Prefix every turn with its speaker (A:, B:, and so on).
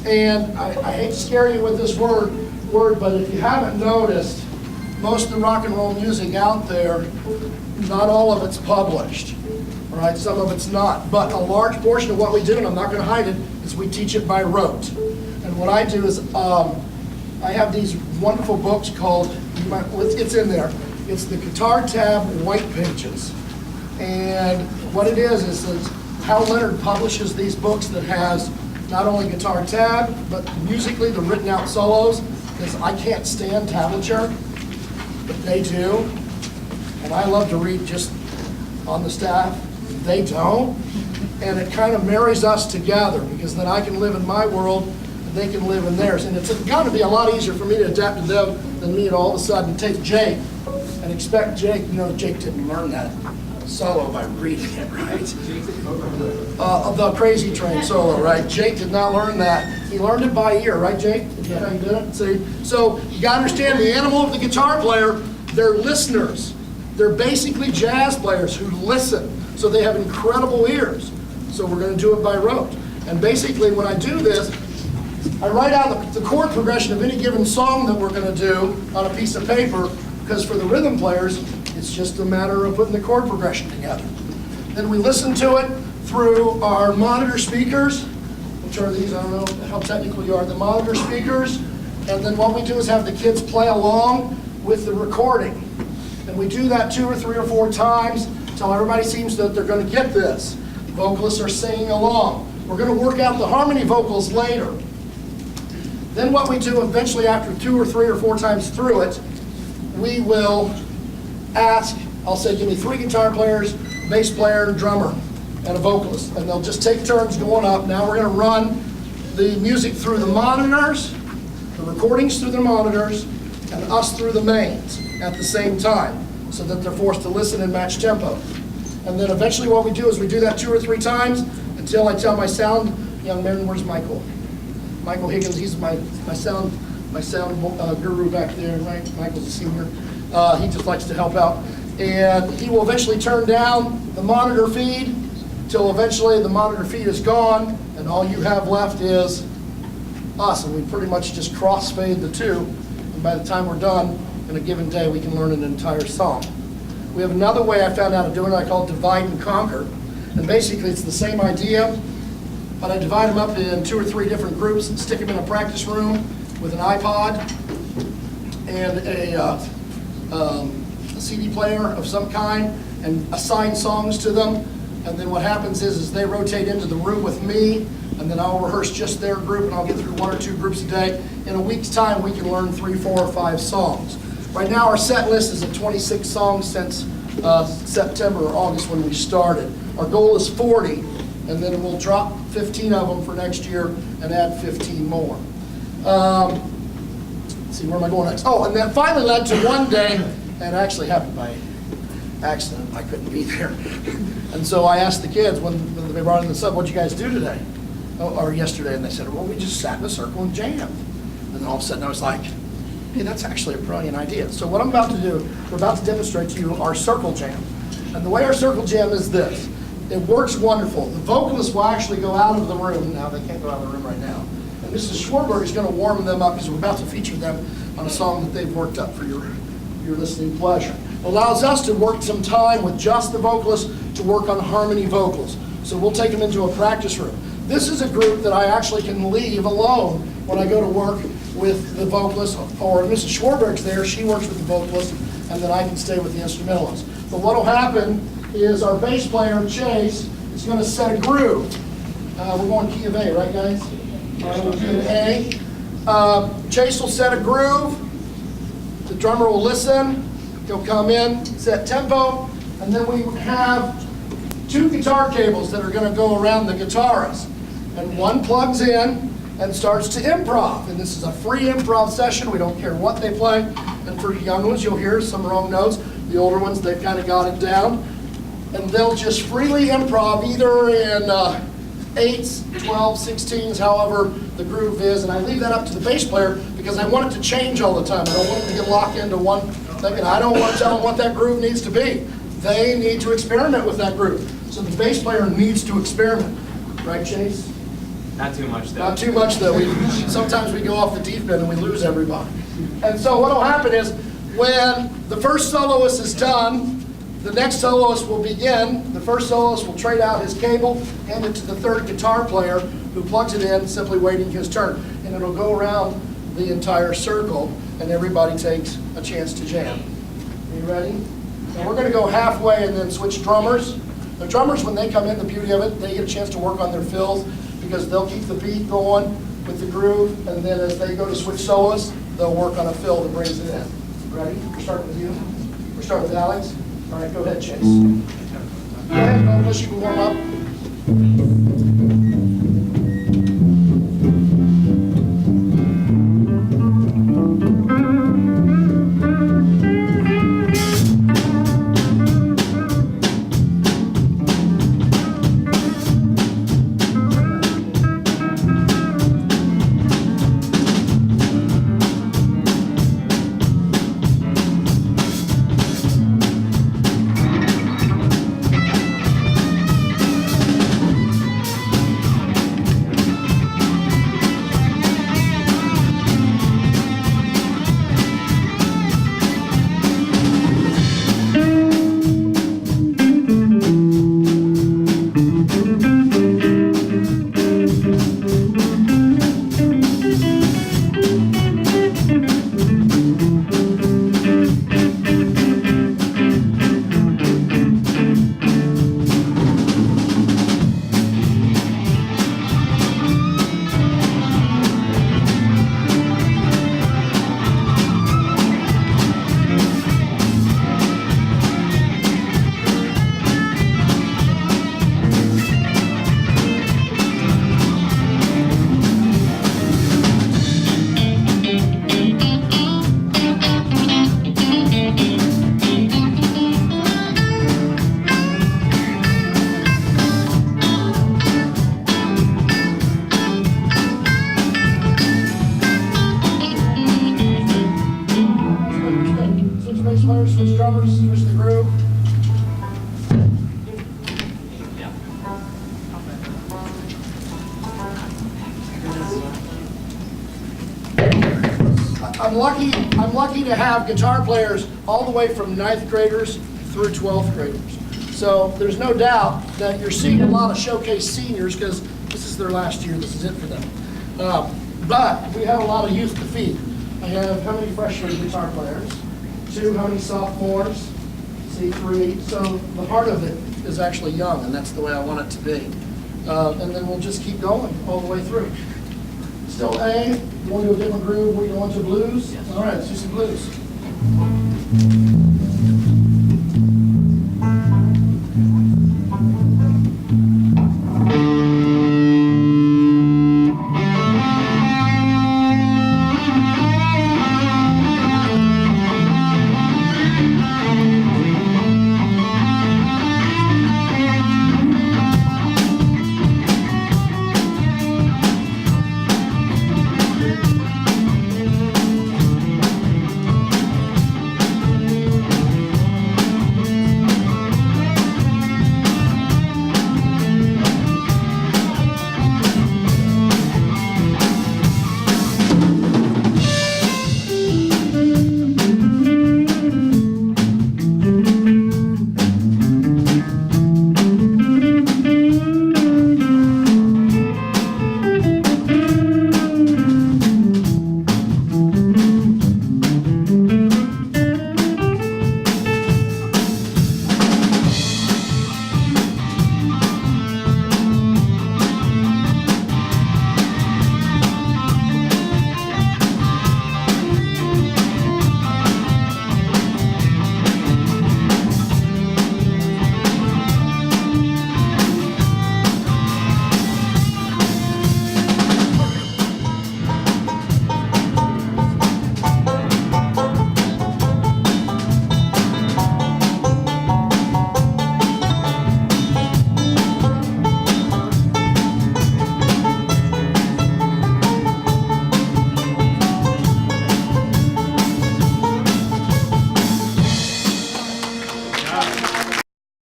A: And I hate to scare you with this word, but if you haven't noticed, most of the rock and roll music out there, not all of it's published. All right, some of it's not. But a large portion of what we do, and I'm not going to hide it, is we teach it by rote. And what I do is I have these wonderful books called, it's in there, it's the Guitar Tab White Pages. And what it is it's how Leonard publishes these books that has not only guitar tab, but musically the written out solos, because I can't stand tablature, but they do. And I love to read just on the staff. They don't. And it kind of marries us together, because then I can live in my world and they can live in theirs. And it's got to be a lot easier for me to adapt to them than me to all of a sudden take Jake and expect Jake, Jake didn't learn that solo by reading it, right? The Crazy Train solo, right? Jake did not learn that. He learned it by ear, right, Jake? Is that how you did it? See? So you got to understand the animal of the guitar player, they're listeners. They're basically jazz players who listen. So they have incredible ears. So we're going to do it by rote. And basically when I do this, I write out the chord progression of any given song that we're going to do on a piece of paper, because for the rhythm players, it's just a matter of putting the chord progression together. Then we listen to it through our monitor speakers, which are these, I don't know how technical you are, the monitor speakers. And then what we do is have the kids play along with the recording. And we do that 2 or 3 or 4 times until everybody seems that they're going to get this. The vocalists are singing along. We're going to work out the harmony vocals later. Then what we do eventually after 2 or 3 or 4 times through it, we will ask, I'll say, give me 3 guitar players, bass player, and drummer, and a vocalist. And they'll just take turns going up. Now we're going to run the music through the monitors, the recordings through the monitors, and us through the mains at the same time, so that they're forced to listen and match tempo. And then eventually what we do is we do that 2 or 3 times until I tell my sound young man, where's Michael? Michael Higgins, he's my sound guru back there, right? Michael's a senior. He just likes to help out. And he will eventually turn down the monitor feed till eventually the monitor feed is gone and all you have left is us. And we pretty much just crossfade the two. And by the time we're done, in a given day, we can learn an entire song. We have another way I found out of doing it I call divide and conquer. And basically it's the same idea, but I divide them up in 2 or 3 different groups and stick them in a practice room with an iPod and a CD player of some kind and assign songs to them. And then what happens is they rotate into the room with me, and then I'll rehearse just their group, and I'll get through 1 or 2 groups a day. In a week's time, we can learn 3, 4, or 5 songs. Right now, our set list is at 26 songs since September or August when we started. Our goal is 40, and then we'll drop 15 of them for next year and add 15 more. Let's see, where am I going next? Oh, and that finally led to one day, and actually happened by accident. I couldn't be there. And so I asked the kids when they brought in the sub, what'd you guys do today? Or yesterday, and they said, well, we just sat in a circle and jammed. And then all of a sudden I was like, hey, that's actually a brilliant idea. So what I'm about to do, we're about to demonstrate to you our circle jam. And the way our circle jam is this. It works wonderful. The vocalists will actually go out of the room. Now, they can't go out of the room right now. And Mrs. Schwarberg is going to warm them up because we're about to feature them on a song that they've worked up for your listening pleasure. It allows us to work some time with just the vocalists to work on harmony vocals. So we'll take them into a practice room. This is a group that I actually can leave alone when I go to work with the vocalist, or Mrs. Schwarberg's there, she works with the vocalist, and then I can stay with the instrumentalists. But what will happen is our bass player, Chase, is going to set a groove. We're going key of A, right guys? Key of A. Chase will set a groove. The drummer will listen. He'll come in, set tempo, and then we have 2 guitar cables that are going to go around the guitarist. And one plugs in and starts to improv. And this is a free improv session. We don't care what they play. And for young ones, you'll hear some wrong notes. The older ones, they've kind of got it down. And they'll just freely improv either in 8s, 12s, 16s, however the groove is. And I leave that up to the bass player because I want it to change all the time. I don't want it to get locked into one thing. And I don't want to tell them what that groove needs to be. They need to experiment with that groove. So the bass player needs to experiment. Right, Chase?
B: Not too much, though.
A: Not too much, though. Sometimes we go off the deep end and we lose everybody. And so what will happen is, when the first soloist is done, the next soloist will begin. The first soloist will trade out his cable, hand it to the third guitar player, who plugs it in, simply waiting his turn. And it'll go around the entire circle, and everybody takes a chance to jam. Are you ready? Now we're going to go halfway and then switch drummers. The drummers, when they come in, the beauty of it, they get a chance to work on their fills, because they'll keep the beat going with the groove, and then as they go to switch soloists, they'll work on a fill that brings it in. Ready? We're starting with you. We're starting with Alex. All right, go ahead, Chase. Go ahead, unless you can warm up. Switch drummers, switch the groove. I'm lucky to have guitar players all the way from 9th graders through 12th graders. So there's no doubt that you're seeing a lot of showcase seniors, because this is their last year, this is it for them. But we have a lot of youth to feed. I have how many freshman guitar players? 2, how many sophomores? See, 3. So the heart of it is actually young, and that's the way I want it to be. And then we'll just keep going all the way through. Still A, you want to do a different groove, we go into blues? Yes. All right, let's do some blues.